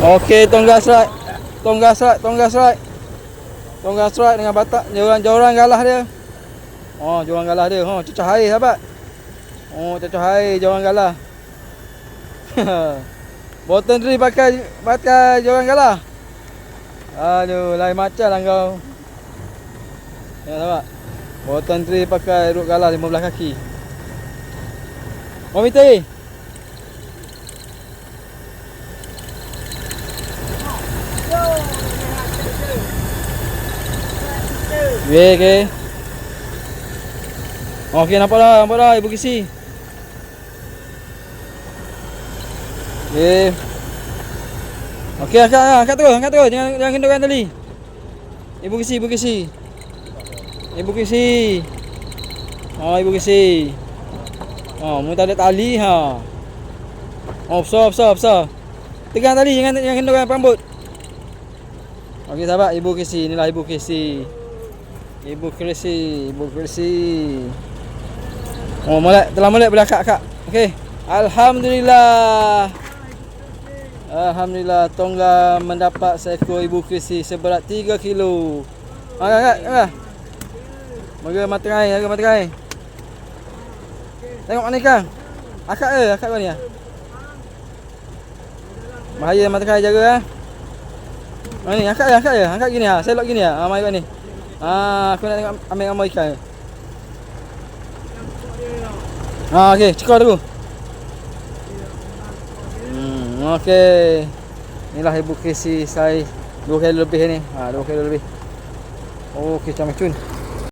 Okey, tonggas right. Tonggas right, tonggas right. Tonggas right dengan batak joran galah dia. Oh, joran galah dia. Oh, cecah air sahabat. Oh, cecah air joran galah. Bottom tree pakai joran galah. Aduh, lain macam lah kau. Ya, nampak? Bottom tree pakai ruk galah 15 kaki. Mau minta ni? Okey. Okey, nampak dah Ibu Kisi. Okey. Okey, angkat terus. Jangan kendurkan tali. Ibu Kisi. Ibu Kisi. Oh, Ibu Kisi. Oh, mu tak ada tali ha. Oh, besar. Tegang tali, jangan kendurkan rambut. Okey, sahabat, Ibu Kisi. Inilah Ibu Kisi. Ibu Kisi. Oh, telah molek boleh akak. Okey. Alhamdulillah, Tongga mendapat seekor Ibu Kisi seberat 3 kilo. Angkat. Moga mata air. Tengok mana ikan. Akak kau ni. Bahaya mata air jaga. Ni angkat je. Angkat gini ha. Selok gini ha. Mai kat ni. Aku nak tengok ambil gambar ikan. Okey, cekor dulu. Okey. Inilah Ibu Kisi saiz 2 kilo lebih ni. 2 kilo lebih. Okey, macam cun.